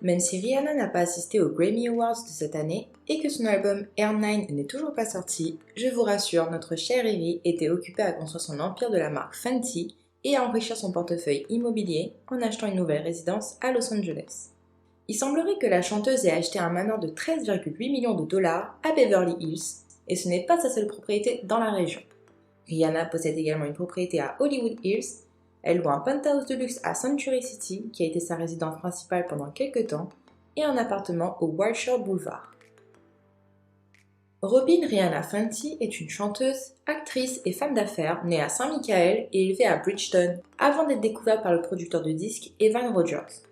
Même si Rihanna n'a pas assisté aux Grammy Awards de cette année et que son album Air 9 n'est toujours pas sorti, je vous rassure, notre chère Riri était occupée à construire son empire de la marque Fenty et à enrichir son portefeuille immobilier en achetant une nouvelle résidence à Los Angeles. Il semblerait que la chanteuse ait acheté un manoir de 13,8 millions de dollars à Beverly Hills, et ce n'est pas sa seule propriété dans la région. Rihanna possède également une propriété à Hollywood Hills. Elle loue un penthouse de luxe à Century City, qui a été sa résidence principale pendant quelques temps, et un appartement au Wilshire Boulevard. Robyn Rihanna Fenty est une chanteuse, actrice et femme d'affaires née à Saint-Michael et élevée à Bridgeton, avant d'être découverte par le producteur de disques Evan Rogers.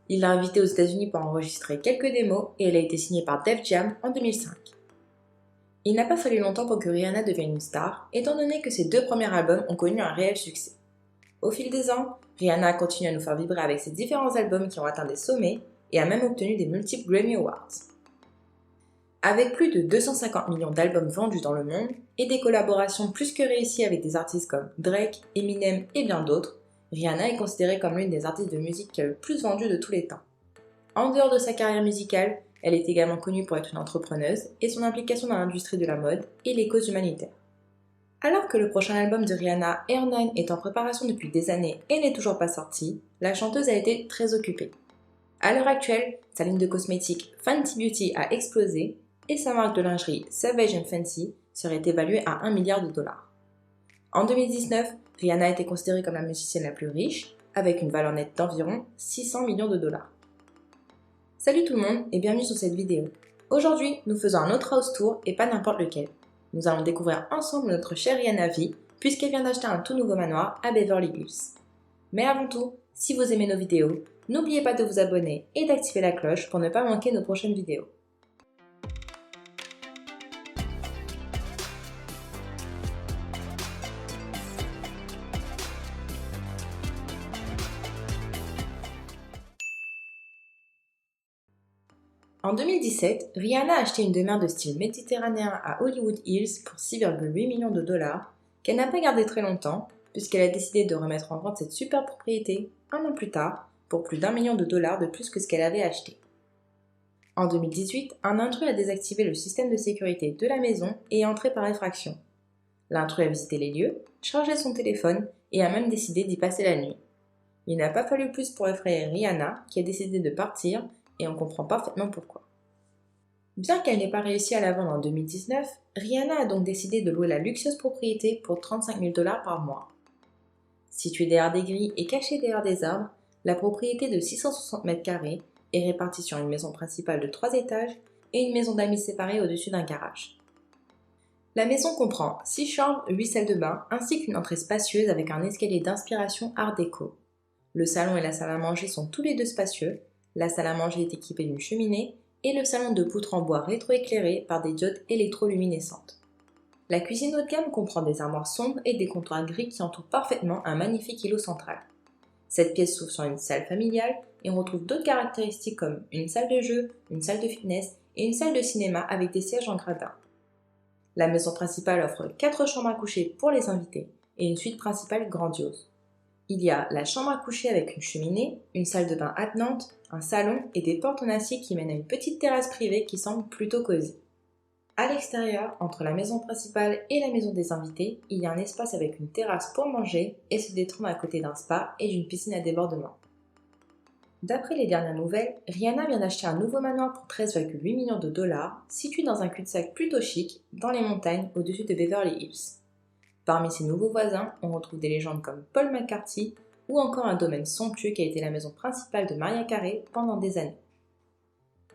Il l'a invitée aux États-Unis pour enregistrer quelques démos et elle a été signée par Def Jam en 2005. Il n'a pas fallu longtemps pour que Rihanna devienne une star, étant donné que ses 2 premiers albums ont connu un réel succès. Au fil des ans, Rihanna a continué à nous faire vibrer avec ses différents albums qui ont atteint des sommets et a même obtenu des multiples Grammy Awards. Avec plus de 250 millions d'albums vendus dans le monde et des collaborations plus que réussies avec des artistes comme Drake, Eminem et bien d'autres, Rihanna est considérée comme l'une des artistes de musique qui a le plus vendu de tous les temps. En dehors de sa carrière musicale, elle est également connue pour être une entrepreneuse et son implication dans l'industrie de la mode et les causes humanitaires. Alors que le prochain album de Rihanna, Air 9, est en préparation depuis des années et n'est toujours pas sorti, la chanteuse a été très occupée. À l'heure actuelle, sa ligne de cosmétiques Fenty Beauty a explosé et sa marque de lingerie Savage & Fenty serait évaluée à 1 milliard de dollars. En 2019, Rihanna a été considérée comme la musicienne la plus riche, avec une valeur nette d'environ 600 millions de dollars. Salut tout le monde et bienvenue sur cette vidéo. Aujourd'hui, nous faisons un autre house tour et pas n'importe lequel. Nous allons découvrir ensemble notre chère Rihanna V, puisqu'elle vient d'acheter un tout nouveau manoir à Beverly Hills. Mais avant tout, si vous aimez nos vidéos, n'oubliez pas de vous abonner et d'activer la cloche pour ne pas manquer nos prochaines vidéos. En 2017, Rihanna a acheté une demeure de style méditerranéen à Hollywood Hills pour 6,8 millions de dollars, qu'elle n'a pas gardée très longtemps, puisqu'elle a décidé de remettre en vente cette super propriété un an plus tard, pour plus d'1 million de dollars de plus que ce qu'elle avait acheté. En 2018, un intrus a désactivé le système de sécurité de la maison et est entré par effraction. L'intrus a visité les lieux, chargé son téléphone et a même décidé d'y passer la nuit. Il n'a pas fallu plus pour effrayer Rihanna, qui a décidé de partir, et on comprend parfaitement pourquoi. Bien qu'elle n'ait pas réussi à la vendre en 2019, Rihanna a donc décidé de louer la luxueuse propriété pour 35 000 dollars par mois. Située derrière des grilles et cachée derrière des arbres, la propriété de 660 m² est répartie sur une maison principale de 3 étages et une maison d'amis séparée au-dessus d'un garage. La maison comprend 6 chambres, 8 salles de bain ainsi qu'une entrée spacieuse avec un escalier d'inspiration art déco. Le salon et la salle à manger sont tous les deux spacieux. La salle à manger est équipée d'une cheminée et le salon de poutres en bois rétroéclairé par des diodes électroluminescentes. La cuisine haut de gamme comprend des armoires sombres et des comptoirs gris qui entourent parfaitement un magnifique îlot central. Cette pièce s'ouvre sur une salle familiale et on retrouve d'autres caractéristiques comme une salle de jeu, une salle de fitness et une salle de cinéma avec des sièges en gradin. La maison principale offre 4 chambres à coucher pour les invités et une suite principale grandiose. Il y a la chambre à coucher avec une cheminée, une salle de bain attenante, un salon et des portes en acier qui mènent à une petite terrasse privée qui semble plutôt cosy. À l'extérieur, entre la maison principale et la maison des invités, il y a un espace avec une terrasse pour manger et se détendre à côté d'un spa et d'une piscine à débordement. D'après les dernières nouvelles, Rihanna vient d'acheter un nouveau manoir pour 13,8 millions de dollars, situé dans un cul-de-sac plutôt chic, dans les montagnes au-dessus de Beverly Hills. Parmi ses nouveaux voisins, on retrouve des légendes comme Paul McCartney ou encore un domaine somptueux qui a été la maison principale de Mariah Carey pendant des années.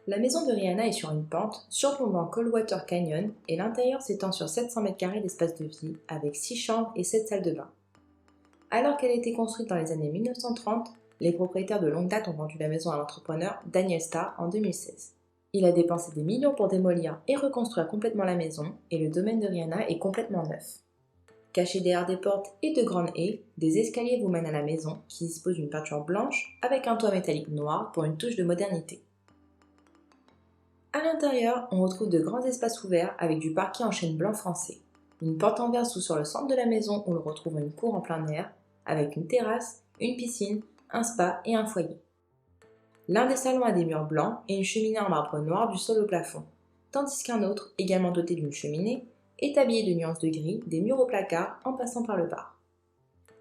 La maison de Rihanna est sur une pente surplombant Coldwater Canyon et l'intérieur s'étend sur 700 m² d'espace de vie avec 6 chambres et 7 salles de bain. Alors qu'elle a été construite dans les années 1930, les propriétaires de longue date ont vendu la maison à l'entrepreneur Daniel Starr en 2016. Il a dépensé des millions pour démolir et reconstruire complètement la maison et le domaine de Rihanna est complètement neuf. Caché derrière des portes et de grandes haies, des escaliers vous mènent à la maison qui dispose d'une peinture blanche avec un toit métallique noir pour une touche de modernité. À l'intérieur, on retrouve de grands espaces ouverts avec du parquet en chêne blanc français. Une porte en verre s'ouvre sur le centre de la maison où l'on retrouve une cour en plein air avec une terrasse, une piscine, un spa et un foyer. L'un des salons a des murs blancs et une cheminée en marbre noir du sol au plafond, tandis qu'un autre, également doté d'une cheminée, est habillé de nuances de gris, des murs au placard en passant par le bar.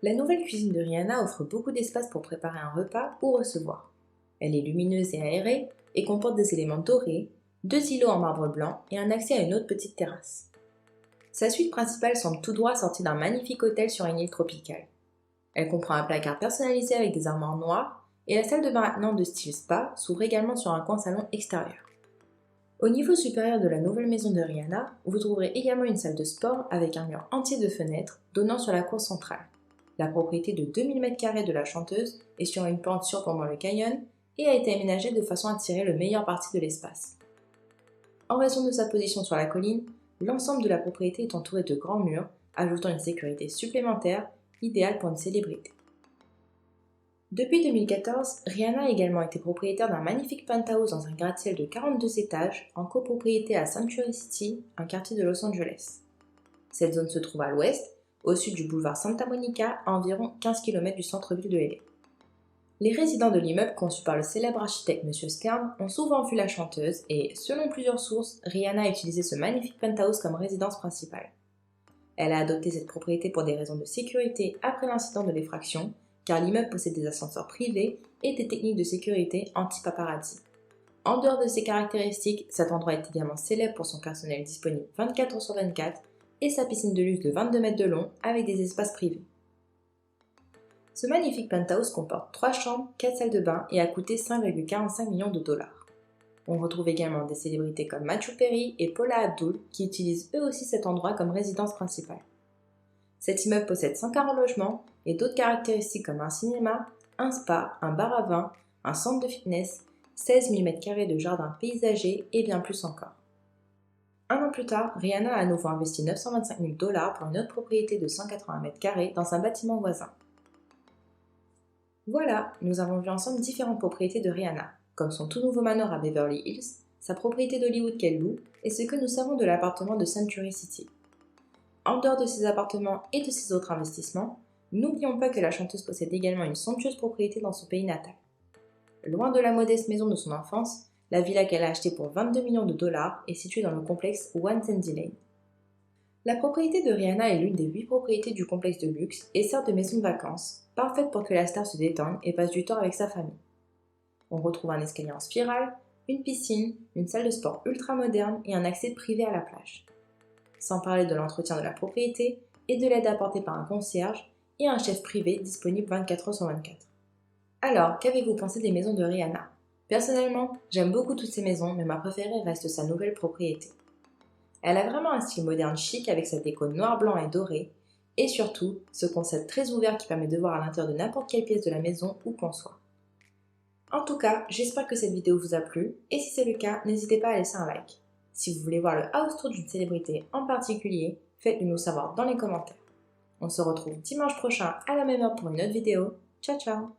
La nouvelle cuisine de Rihanna offre beaucoup d'espace pour préparer un repas ou recevoir. Elle est lumineuse et aérée et comporte des éléments dorés, 2 îlots en marbre blanc et un accès à une autre petite terrasse. Sa suite principale semble tout droit sortie d'un magnifique hôtel sur une île tropicale. Elle comprend un placard personnalisé avec des armoires noires et la salle de bain attenante de style spa s'ouvre également sur un coin salon extérieur. Au niveau supérieur de la nouvelle maison de Rihanna, vous trouverez également une salle de sport avec un mur entier de fenêtres donnant sur la cour centrale. La propriété de 2000 m² de la chanteuse est sur une pente surplombant le canyon et a été aménagée de façon à tirer le meilleur parti de l'espace. En raison de sa position sur la colline, l'ensemble de la propriété est entouré de grands murs, ajoutant une sécurité supplémentaire, idéale pour une célébrité. Depuis 2014, Rihanna a également été propriétaire d'un magnifique penthouse dans un gratte-ciel de 42 étages en copropriété à Century City, un quartier de Los Angeles. Cette zone se trouve à l'ouest, au sud du boulevard Santa Monica, à environ 15 km du centre-ville de LA. Les résidents de l'immeuble conçu par le célèbre architecte M. Stern ont souvent vu la chanteuse et, selon plusieurs sources, Rihanna a utilisé ce magnifique penthouse comme résidence principale. Elle a adopté cette propriété pour des raisons de sécurité après l'incident de l'effraction, car l'immeuble possède des ascenseurs privés et des techniques de sécurité anti-paparazzi. En dehors de ces caractéristiques, cet endroit est également célèbre pour son personnel disponible 24 h sur 24 et sa piscine de luxe de 22 mètres de long avec des espaces privés. Ce magnifique penthouse comporte 3 chambres, 4 salles de bain et a coûté 5,45 millions de dollars. On retrouve également des célébrités comme Matthew Perry et Paula Abdul qui utilisent eux aussi cet endroit comme résidence principale. Cet immeuble possède 140 logements et d'autres caractéristiques comme un cinéma, un spa, un bar à vin, un centre de fitness, 16 000 m² de jardin paysager et bien plus encore. Un an plus tard, Rihanna a à nouveau investi 925 000 dollars pour une autre propriété de 180 m² dans un bâtiment voisin. Voilà, nous avons vu ensemble différentes propriétés de Rihanna, comme son tout nouveau manoir à Beverly Hills, sa propriété d'Hollywood qu'elle loue et ce que nous savons de l'appartement de Century City. En dehors de ces appartements et de ses autres investissements, n'oublions pas que la chanteuse possède également une somptueuse propriété dans son pays natal. Loin de la modeste maison de son enfance, la villa qu'elle a achetée pour 22 millions de dollars est située dans le complexe One Sandy Lane. La propriété de Rihanna est l'une des 8 propriétés du complexe de luxe et sert de maison de vacances, parfaite pour que la star se détende et passe du temps avec sa famille. On retrouve un escalier en spirale, une piscine, une salle de sport ultra moderne et un accès privé à la plage. Sans parler de l'entretien de la propriété et de l'aide apportée par un concierge et un chef privé disponible 24 h sur 24. Alors, qu'avez-vous pensé des maisons de Rihanna ? Personnellement, j'aime beaucoup toutes ces maisons, mais ma préférée reste sa nouvelle propriété. Elle a vraiment un style moderne chic avec sa déco noir, blanc et doré, et surtout, ce concept très ouvert qui permet de voir à l'intérieur de n'importe quelle pièce de la maison où qu'on soit. En tout cas, j'espère que cette vidéo vous a plu, et si c'est le cas, n'hésitez pas à laisser un like. Si vous voulez voir le house tour d'une célébrité en particulier, faites-le nous savoir dans les commentaires. On se retrouve dimanche prochain à la même heure pour une autre vidéo. Ciao ciao!